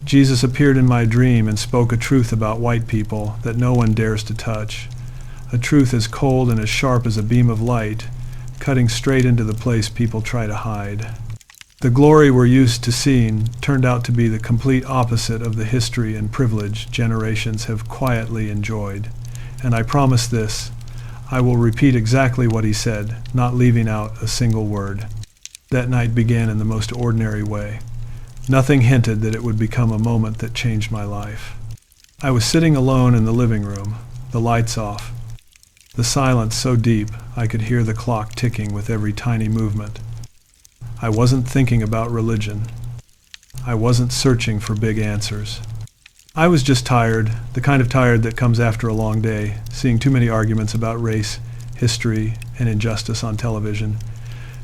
Jesus appeared in my dream and spoke a truth about white people that no one dares to touch, a truth as cold and as sharp as a beam of light, cutting straight into the place people try to hide. The glory we're used to seeing turned out to be the complete opposite of the history and privilege generations have quietly enjoyed. And I promise this, I will repeat exactly what he said, not leaving out a single word. That night began in the most ordinary way. Nothing hinted that it would become a moment that changed my life. I was sitting alone in the living room, the lights off, the silence so deep I could hear the clock ticking with every tiny movement. I wasn't thinking about religion. I wasn't searching for big answers. I was just tired, the kind of tired that comes after a long day, seeing too many arguments about race, history, and injustice on television.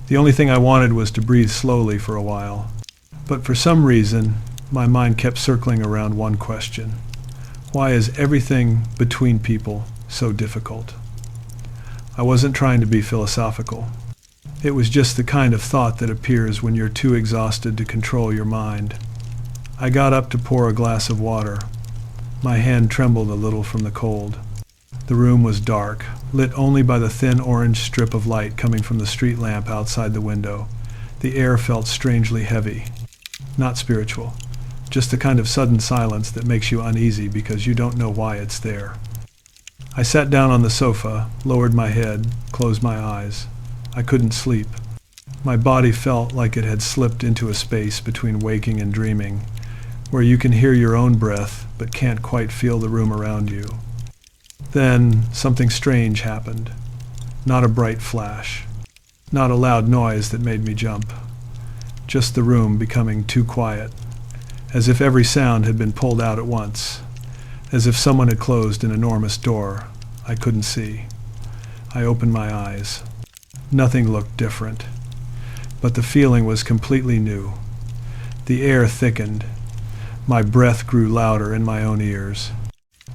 The only thing I wanted was to breathe slowly for a while. But for some reason, my mind kept circling around one question. Why is everything between people so difficult? I wasn't trying to be philosophical. It was just the kind of thought that appears when you're too exhausted to control your mind. I got up to pour a glass of water. My hand trembled a little from the cold. The room was dark, lit only by the thin orange strip of light coming from the street lamp outside the window. The air felt strangely heavy. Not spiritual, just the kind of sudden silence that makes you uneasy because you don't know why it's there. I sat down on the sofa, lowered my head, closed my eyes. I couldn't sleep. My body felt like it had slipped into a space between waking and dreaming, where you can hear your own breath but can't quite feel the room around you. Then something strange happened. Not a bright flash, not a loud noise that made me jump. Just the room becoming too quiet, as if every sound had been pulled out at once, as if someone had closed an enormous door I couldn't see. I opened my eyes. Nothing looked different, but the feeling was completely new. The air thickened. My breath grew louder in my own ears.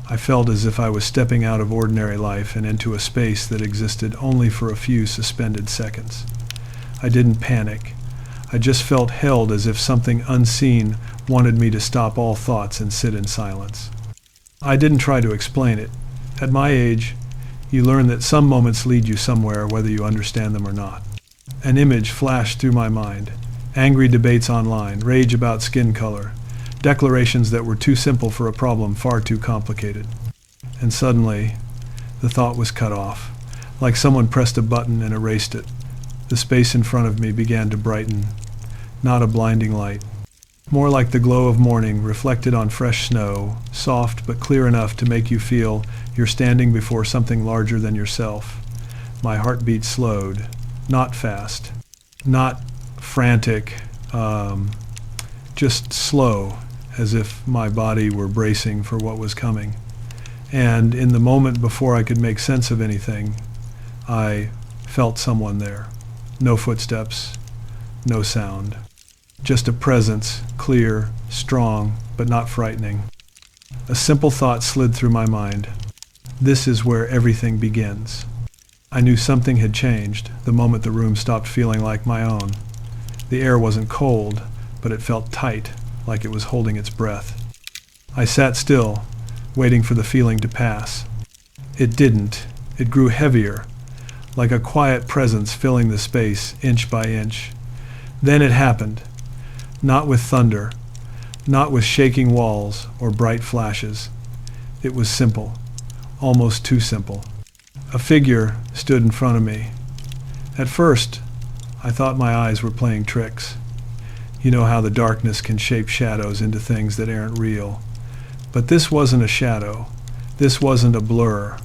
I felt as if I was stepping out of ordinary life and into a space that existed only for a few suspended seconds. I didn't panic. I just felt held as if something unseen wanted me to stop all thoughts and sit in silence. I didn't try to explain it. At my age, you learn that some moments lead you somewhere whether you understand them or not. An image flashed through my mind. Angry debates online, rage about skin color, declarations that were too simple for a problem far too complicated. And suddenly, the thought was cut off, like someone pressed a button and erased it. The space in front of me began to brighten, not a blinding light, more like the glow of morning reflected on fresh snow, soft but clear enough to make you feel you're standing before something larger than yourself. My heartbeat slowed, not fast, not frantic, just slow, as if my body were bracing for what was coming. And in the moment before I could make sense of anything, I felt someone there. No footsteps, no sound. Just a presence, clear, strong, but not frightening. A simple thought slid through my mind. This is where everything begins. I knew something had changed the moment the room stopped feeling like my own. The air wasn't cold, but it felt tight, like it was holding its breath. I sat still, waiting for the feeling to pass. It didn't. It grew heavier, like a quiet presence filling the space inch by inch. Then it happened. Not with thunder, not with shaking walls or bright flashes. It was simple, almost too simple. A figure stood in front of me. At first, I thought my eyes were playing tricks. You know how the darkness can shape shadows into things that aren't real. But this wasn't a shadow. This wasn't a blur.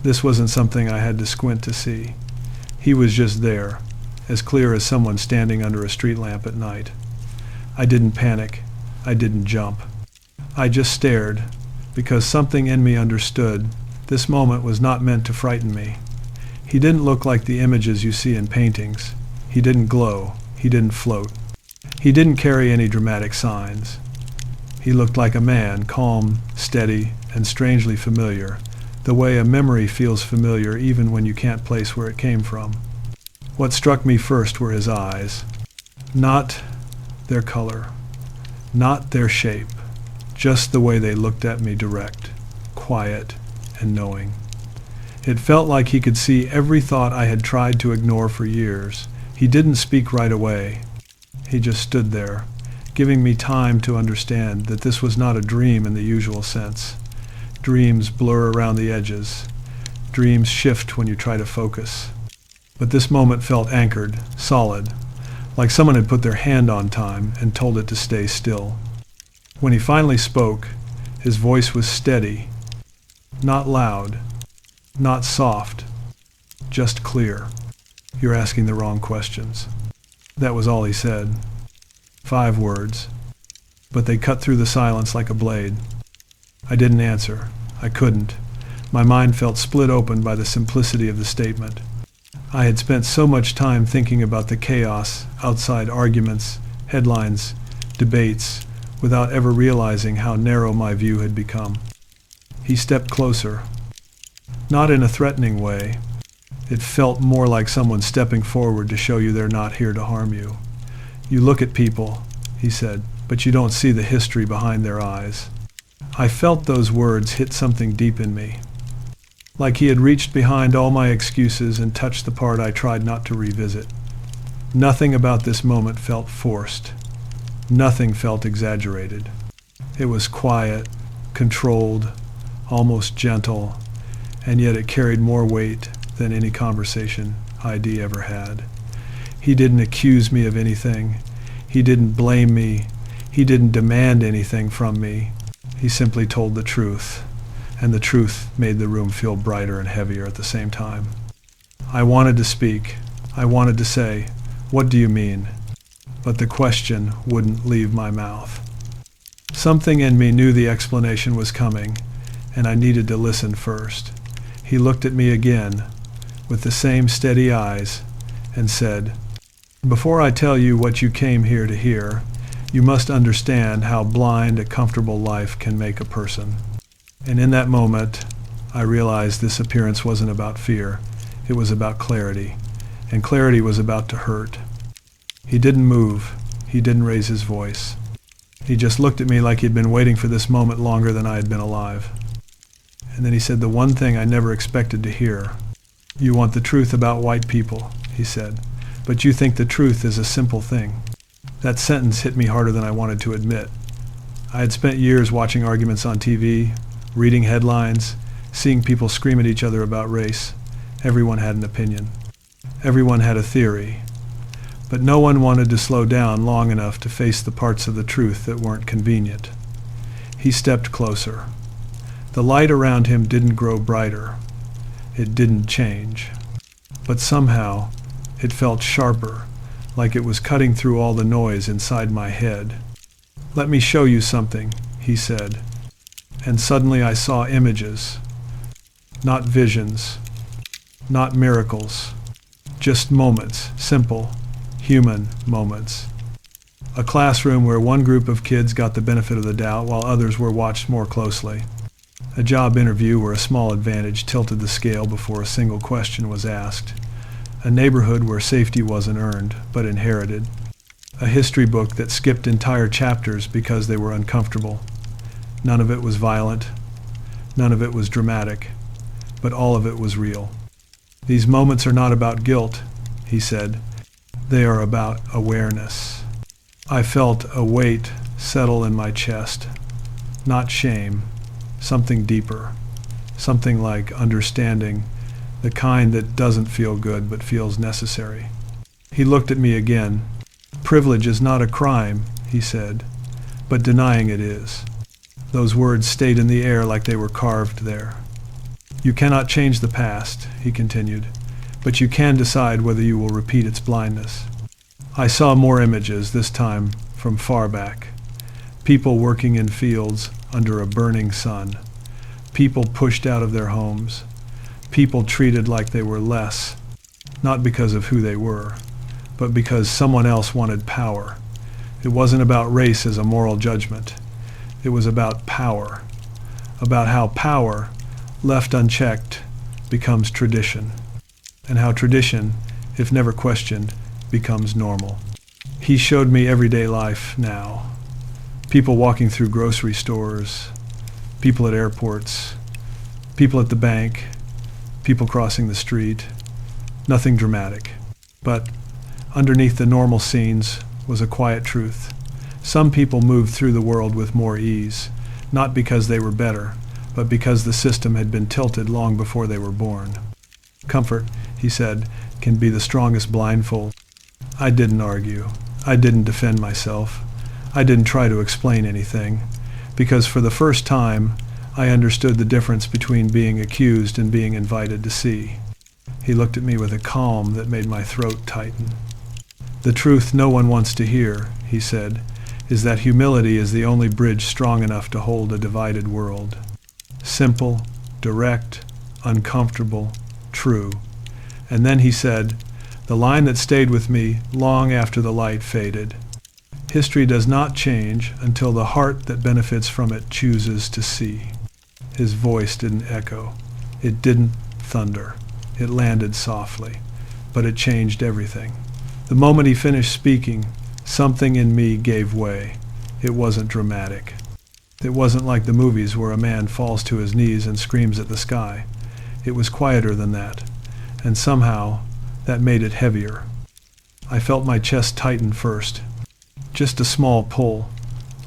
This wasn't something I had to squint to see. He was just there, as clear as someone standing under a street lamp at night. I didn't panic. I didn't jump. I just stared, because something in me understood this moment was not meant to frighten me. He didn't look like the images you see in paintings. He didn't glow. He didn't float. He didn't carry any dramatic signs. He looked like a man, calm, steady, and strangely familiar, the way a memory feels familiar even when you can't place where it came from. What struck me first were his eyes. Not their color, not their shape, just the way they looked at me, direct, quiet, and knowing. It felt like he could see every thought I had tried to ignore for years. He didn't speak right away. He just stood there, giving me time to understand that this was not a dream in the usual sense. Dreams blur around the edges. Dreams shift when you try to focus. But this moment felt anchored, solid, like someone had put their hand on time and told it to stay still. When he finally spoke, his voice was steady, not loud, not soft, just clear. "You're asking the wrong questions." That was all he said. 5 words, but they cut through the silence like a blade. I didn't answer. I couldn't. My mind felt split open by the simplicity of the statement. I had spent so much time thinking about the chaos, outside arguments, headlines, debates, without ever realizing how narrow my view had become. He stepped closer, not in a threatening way. It felt more like someone stepping forward to show you they're not here to harm you. "You look at people," he said, "but you don't see the history behind their eyes." I felt those words hit something deep in me, like he had reached behind all my excuses and touched the part I tried not to revisit. Nothing about this moment felt forced. Nothing felt exaggerated. It was quiet, controlled, almost gentle, and yet it carried more weight than any conversation ID ever had. He didn't accuse me of anything. He didn't blame me. He didn't demand anything from me. He simply told the truth, and the truth made the room feel brighter and heavier at the same time. I wanted to speak. I wanted to say, "What do you mean?" But the question wouldn't leave my mouth. Something in me knew the explanation was coming, and I needed to listen first. He looked at me again, with the same steady eyes, and said, "Before I tell you what you came here to hear, you must understand how blind a comfortable life can make a person." And in that moment, I realized this appearance wasn't about fear. It was about clarity, and clarity was about to hurt. He didn't move. He didn't raise his voice. He just looked at me like he'd been waiting for this moment longer than I had been alive. And then he said the one thing I never expected to hear. "You want the truth about white people," he said, "but you think the truth is a simple thing." That sentence hit me harder than I wanted to admit. I had spent years watching arguments on TV, reading headlines, seeing people scream at each other about race. Everyone had an opinion. Everyone had a theory. But no one wanted to slow down long enough to face the parts of the truth that weren't convenient. He stepped closer. The light around him didn't grow brighter. It didn't change. But somehow, it felt sharper, like it was cutting through all the noise inside my head. "Let me show you something," he said. And suddenly I saw images, not visions, not miracles, just moments, simple, human moments. A classroom where one group of kids got the benefit of the doubt while others were watched more closely. A job interview where a small advantage tilted the scale before a single question was asked. A neighborhood where safety wasn't earned, but inherited. A history book that skipped entire chapters because they were uncomfortable. None of it was violent. None of it was dramatic. But all of it was real. "These moments are not about guilt," he said. "They are about awareness." I felt a weight settle in my chest. Not shame. Something deeper. Something like understanding, the kind that doesn't feel good but feels necessary. He looked at me again. "Privilege is not a crime," he said, "but denying it is." Those words stayed in the air like they were carved there. "You cannot change the past," he continued, "but you can decide whether you will repeat its blindness." I saw more images, this time from far back. People working in fields under a burning sun. People pushed out of their homes. People treated like they were less, not because of who they were, but because someone else wanted power. It wasn't about race as a moral judgment. It was about power, about how power, left unchecked, becomes tradition, and how tradition, if never questioned, becomes normal. He showed me everyday life now. People walking through grocery stores, people at airports, people at the bank, people crossing the street. Nothing dramatic. But underneath the normal scenes was a quiet truth. Some people moved through the world with more ease, not because they were better, but because the system had been tilted long before they were born. Comfort, he said, can be the strongest blindfold. I didn't argue. I didn't defend myself. I didn't try to explain anything, because for the first time, I understood the difference between being accused and being invited to see. He looked at me with a calm that made my throat tighten. The truth no one wants to hear, he said, is that humility is the only bridge strong enough to hold a divided world. Simple, direct, uncomfortable, true. And then he said, the line that stayed with me long after the light faded. History does not change until the heart that benefits from it chooses to see. His voice didn't echo. It didn't thunder. It landed softly, but it changed everything. The moment he finished speaking, something in me gave way. It wasn't dramatic. It wasn't like the movies where a man falls to his knees and screams at the sky. It was quieter than that, and somehow that made it heavier. I felt my chest tighten first. Just a small pull,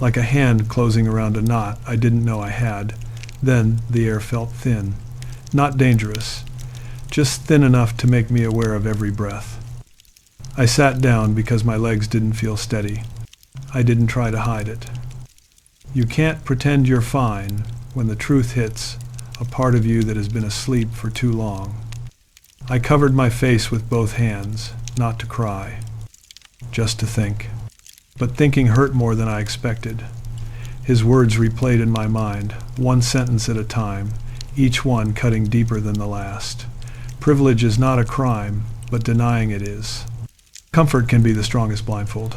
like a hand closing around a knot I didn't know I had. Then the air felt thin. Not dangerous, just thin enough to make me aware of every breath. I sat down because my legs didn't feel steady. I didn't try to hide it. You can't pretend you're fine when the truth hits a part of you that has been asleep for too long. I covered my face with both hands, not to cry, just to think. But thinking hurt more than I expected. His words replayed in my mind, one sentence at a time, each one cutting deeper than the last. Privilege is not a crime, but denying it is. Comfort can be the strongest blindfold.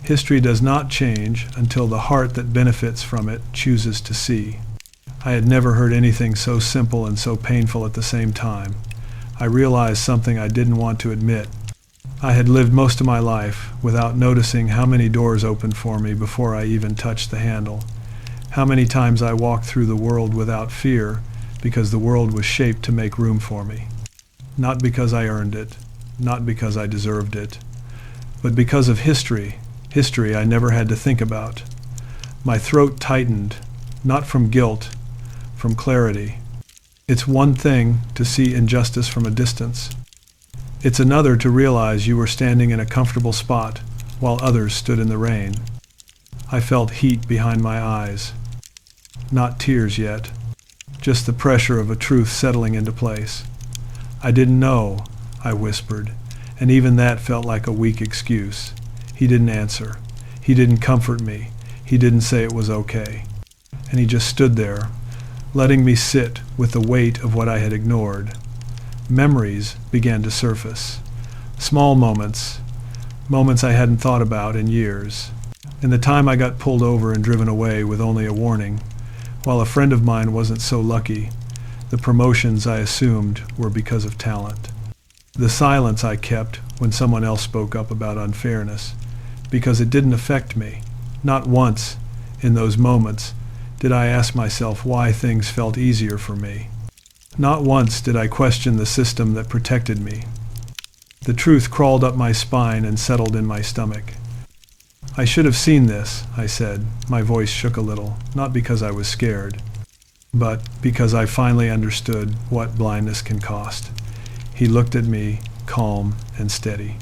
History does not change until the heart that benefits from it chooses to see. I had never heard anything so simple and so painful at the same time. I realized something I didn't want to admit. I had lived most of my life without noticing how many doors opened for me before I even touched the handle. How many times I walked through the world without fear because the world was shaped to make room for me. Not because I earned it, not because I deserved it, but because of history I never had to think about. My throat tightened, not from guilt, from clarity. It's one thing to see injustice from a distance. It's another to realize you were standing in a comfortable spot while others stood in the rain. I felt heat behind my eyes. Not tears yet, just the pressure of a truth settling into place. I didn't know, I whispered, and even that felt like a weak excuse. He didn't answer. He didn't comfort me. He didn't say it was okay. And he just stood there, letting me sit with the weight of what I had ignored. Memories began to surface. Small moments I hadn't thought about in years. In the time I got pulled over and driven away with only a warning, while a friend of mine wasn't so lucky, the promotions I assumed were because of talent. The silence I kept when someone else spoke up about unfairness, because it didn't affect me. Not once, in those moments, did I ask myself why things felt easier for me. Not once did I question the system that protected me. The truth crawled up my spine and settled in my stomach. I should have seen this, I said. My voice shook a little, not because I was scared, but because I finally understood what blindness can cost. He looked at me, calm and steady.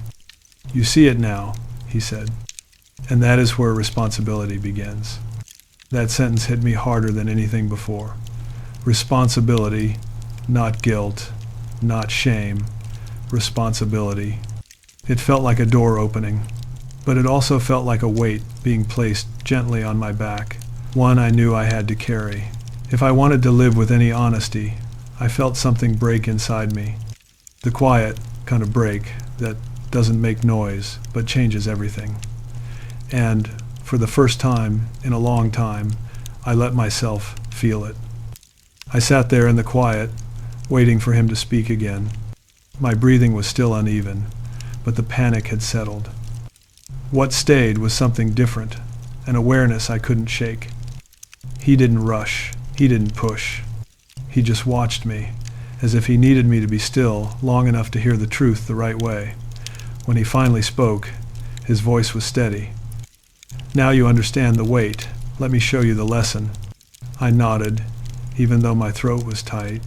You see it now, he said, and that is where responsibility begins. That sentence hit me harder than anything before. Responsibility, not guilt, not shame. Responsibility. It felt like a door opening, but it also felt like a weight being placed gently on my back, one I knew I had to carry. If I wanted to live with any honesty, I felt something break inside me. The quiet kind of break that doesn't make noise, but changes everything. And for the first time in a long time, I let myself feel it. I sat there in the quiet, waiting for him to speak again. My breathing was still uneven, but the panic had settled. What stayed was something different, an awareness I couldn't shake. He didn't rush. He didn't push. He just watched me, as if he needed me to be still long enough to hear the truth the right way. When he finally spoke, his voice was steady. "Now you understand the weight. Let me show you the lesson." I nodded, even though my throat was tight.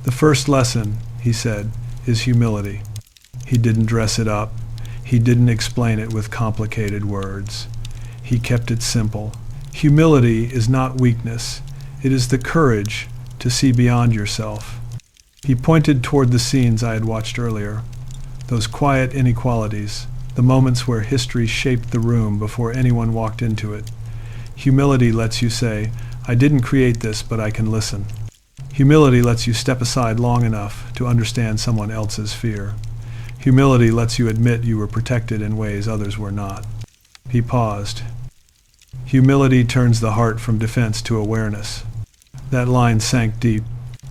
"The first lesson," he said, "is humility." He didn't dress it up. He didn't explain it with complicated words. He kept it simple. Humility is not weakness. It is the courage to see beyond yourself. He pointed toward the scenes I had watched earlier, those quiet inequalities, the moments where history shaped the room before anyone walked into it. Humility lets you say, "I didn't create this, but I can listen." Humility lets you step aside long enough to understand someone else's fear. Humility lets you admit you were protected in ways others were not. He paused. Humility turns the heart from defense to awareness. That line sank deep.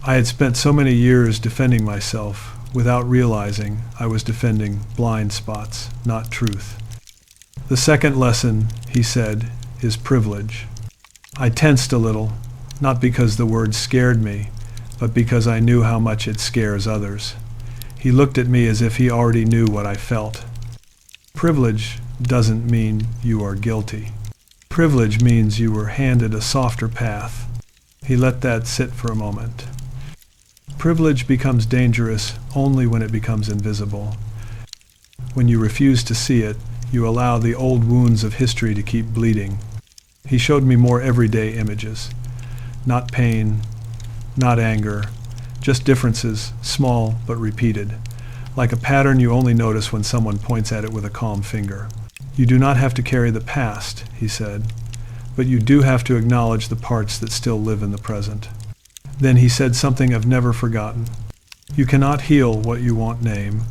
I had spent so many years defending myself without realizing I was defending blind spots, not truth. "The second lesson," he said, "is privilege." I tensed a little, not because the word scared me, but because I knew how much it scares others. He looked at me as if he already knew what I felt. Privilege doesn't mean you are guilty. Privilege means you were handed a softer path. He let that sit for a moment. Privilege becomes dangerous only when it becomes invisible. When you refuse to see it, you allow the old wounds of history to keep bleeding. He showed me more everyday images. Not pain, not anger, just differences, small but repeated, like a pattern you only notice when someone points at it with a calm finger. "You do not have to carry the past," he said, "but you do have to acknowledge the parts that still live in the present." Then he said something I've never forgotten. "You cannot heal what you won't name."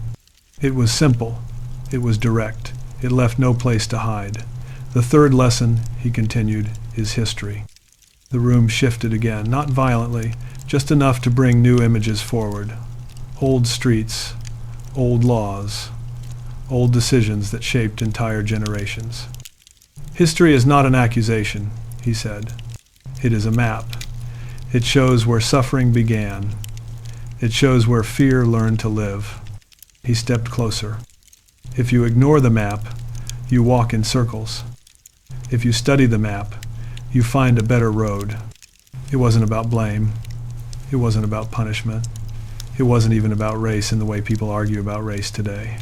It was simple. It was direct. It left no place to hide. "The third lesson," he continued, "is history." The room shifted again, not violently, just enough to bring new images forward. Old streets, old laws, old decisions that shaped entire generations. "History is not an accusation," he said. "It is a map. It shows where suffering began. It shows where fear learned to live." He stepped closer. "If you ignore the map, you walk in circles. If you study the map, you find a better road." It wasn't about blame. It wasn't about punishment. It wasn't even about race in the way people argue about race today.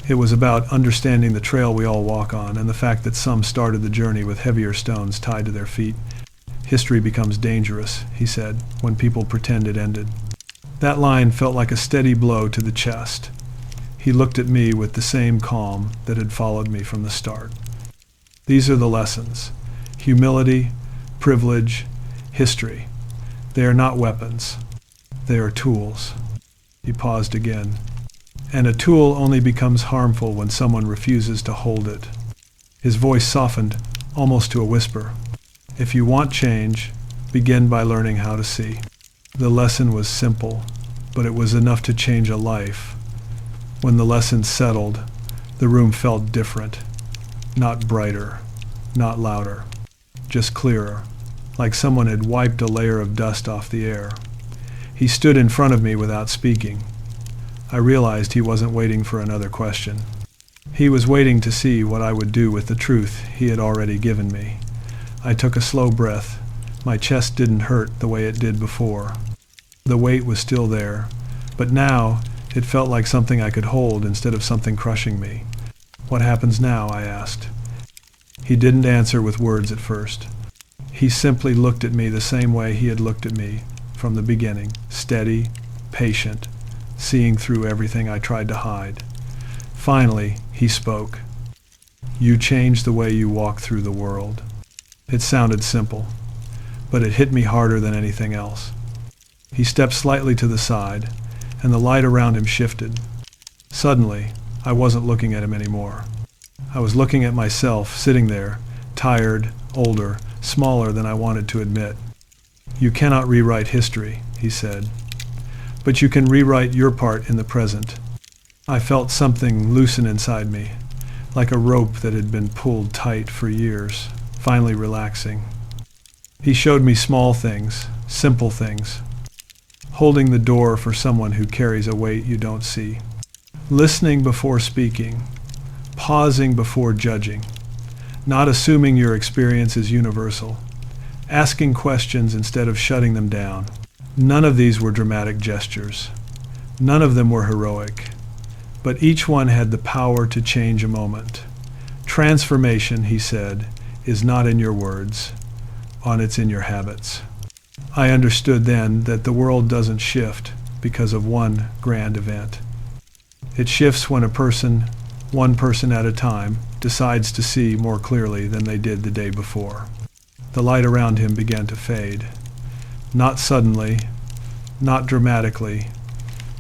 It was about understanding the trail we all walk on and the fact that some started the journey with heavier stones tied to their feet. "History becomes dangerous," he said, "when people pretend it ended." That line felt like a steady blow to the chest. He looked at me with the same calm that had followed me from the start. These are the lessons: humility, privilege, history. They are not weapons. They are tools. He paused again. And a tool only becomes harmful when someone refuses to hold it. His voice softened, almost to a whisper. "If you want change, begin by learning how to see." The lesson was simple, but it was enough to change a life. When the lesson settled, the room felt different. Not brighter, not louder, just clearer, like someone had wiped a layer of dust off the air. He stood in front of me without speaking. I realized he wasn't waiting for another question. He was waiting to see what I would do with the truth he had already given me. I took a slow breath. My chest didn't hurt the way it did before. The weight was still there, but now it felt like something I could hold instead of something crushing me. "What happens now?" I asked. He didn't answer with words at first. He simply looked at me the same way he had looked at me from the beginning, steady, patient, seeing through everything I tried to hide. Finally, he spoke. "You change the way you walk through the world." It sounded simple, but it hit me harder than anything else. He stepped slightly to the side, and the light around him shifted. Suddenly, I wasn't looking at him anymore. I was looking at myself, sitting there, tired, older, smaller than I wanted to admit. "You cannot rewrite history," he said, "but you can rewrite your part in the present." I felt something loosen inside me, like a rope that had been pulled tight for years. finally relaxing. He showed me small things, simple things. Holding the door for someone who carries a weight you don't see. Listening before speaking. Pausing before judging. Not assuming your experience is universal. Asking questions instead of shutting them down. None of these were dramatic gestures. None of them were heroic. But each one had the power to change a moment. Transformation, he said, is not in your words, it's in your habits. I understood then that the world doesn't shift because of one grand event. It shifts when a person, one person at a time, decides to see more clearly than they did the day before. The light around him began to fade. Not suddenly, not dramatically,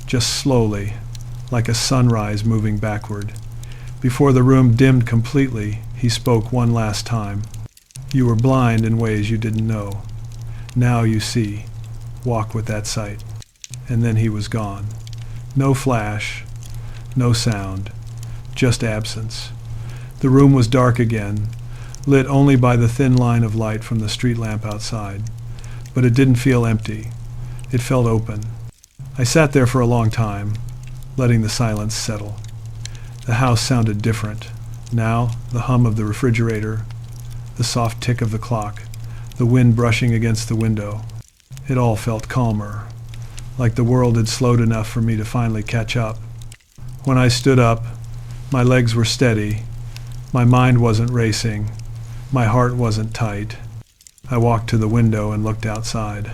just slowly, like a sunrise moving backward. Before the room dimmed completely, he spoke one last time. You were blind in ways you didn't know. Now you see. Walk with that sight. And then he was gone. No flash, no sound, just absence. The room was dark again, lit only by the thin line of light from the street lamp outside. But it didn't feel empty. It felt open. I sat there for a long time, letting the silence settle. The house sounded different. Now, the hum of the refrigerator, the soft tick of the clock, the wind brushing against the window. It all felt calmer, like the world had slowed enough for me to finally catch up. When I stood up, my legs were steady, my mind wasn't racing, my heart wasn't tight. I walked to the window and looked outside.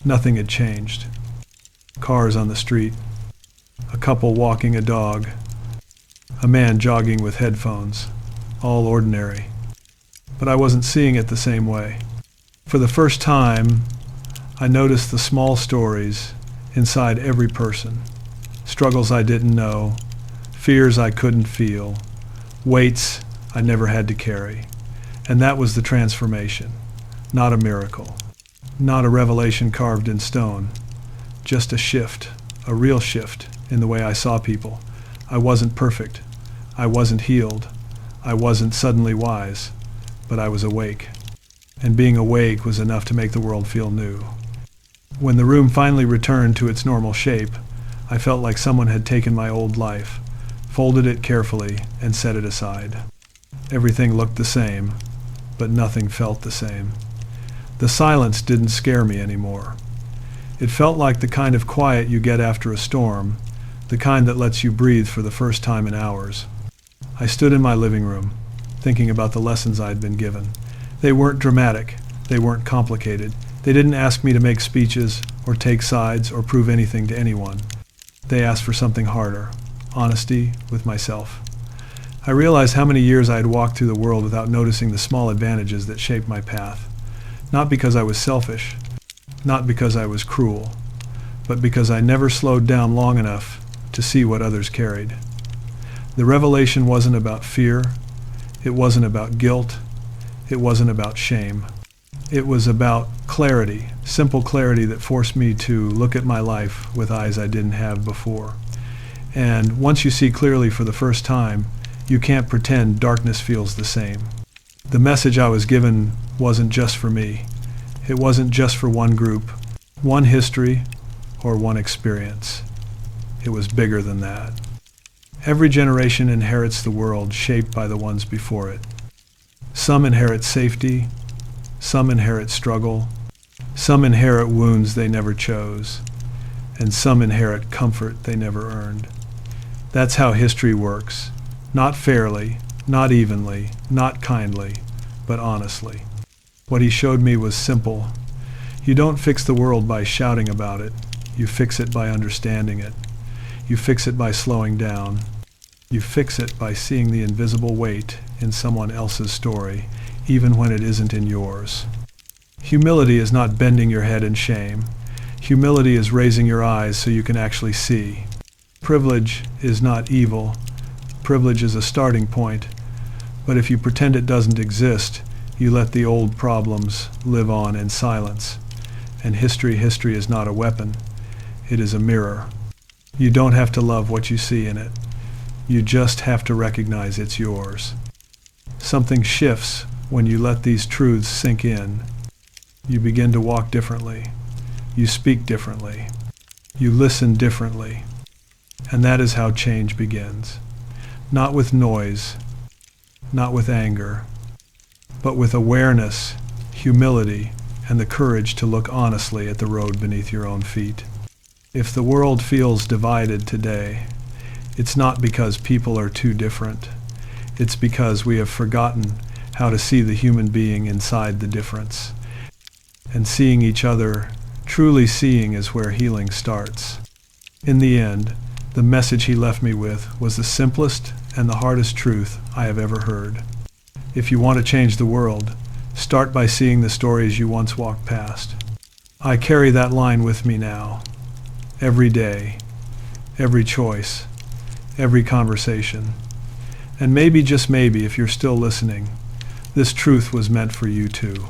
Nothing had changed. Cars on the street, a couple walking a dog, a man jogging with headphones, all ordinary. But I wasn't seeing it the same way. For the first time, I noticed the small stories inside every person. Struggles I didn't know, fears I couldn't feel, weights I never had to carry. And that was the transformation, not a miracle, not a revelation carved in stone, just a shift, a real shift in the way I saw people. I wasn't perfect. I wasn't healed. I wasn't suddenly wise. But I was awake. And being awake was enough to make the world feel new. When the room finally returned to its normal shape, I felt like someone had taken my old life, folded it carefully, and set it aside. Everything looked the same, but nothing felt the same. The silence didn't scare me anymore. It felt like the kind of quiet you get after a storm, the kind that lets you breathe for the first time in hours. I stood in my living room, thinking about the lessons I'd been given. They weren't dramatic. They weren't complicated. They didn't ask me to make speeches or take sides or prove anything to anyone. They asked for something harder, honesty with myself. I realized how many years I had walked through the world without noticing the small advantages that shaped my path. Not because I was selfish, not because I was cruel, but because I never slowed down long enough to see what others carried. The revelation wasn't about fear. It wasn't about guilt. It wasn't about shame. It was about clarity, simple clarity that forced me to look at my life with eyes I didn't have before. And once you see clearly for the first time, you can't pretend darkness feels the same. The message I was given wasn't just for me. It wasn't just for one group, one history, or one experience. It was bigger than that. Every generation inherits the world shaped by the ones before it. Some inherit safety, some inherit struggle, some inherit wounds they never chose, and some inherit comfort they never earned. That's how history works. Not fairly, not evenly, not kindly, but honestly. What he showed me was simple. You don't fix the world by shouting about it. You fix it by understanding it. You fix it by slowing down. You fix it by seeing the invisible weight in someone else's story, even when it isn't in yours. Humility is not bending your head in shame. Humility is raising your eyes so you can actually see. Privilege is not evil. Privilege is a starting point. But if you pretend it doesn't exist, you let the old problems live on in silence. And history is not a weapon. It is a mirror. You don't have to love what you see in it. You just have to recognize it's yours. Something shifts When you let these truths sink in, you begin to walk differently. You speak differently. You listen differently. And that is how change begins. Not with noise, not with anger, but with awareness, humility, and the courage to look honestly at the road beneath your own feet. If the world feels divided today, it's not because people are too different. It's because we have forgotten how to see the human being inside the difference. And seeing each other, truly seeing, is where healing starts. In the end, the message he left me with was the simplest and the hardest truth I have ever heard. If you want to change the world, start by seeing the stories you once walked past. I carry that line with me now. Every day, every choice, every conversation. And maybe, just maybe, if you're still listening, this truth was meant for you too.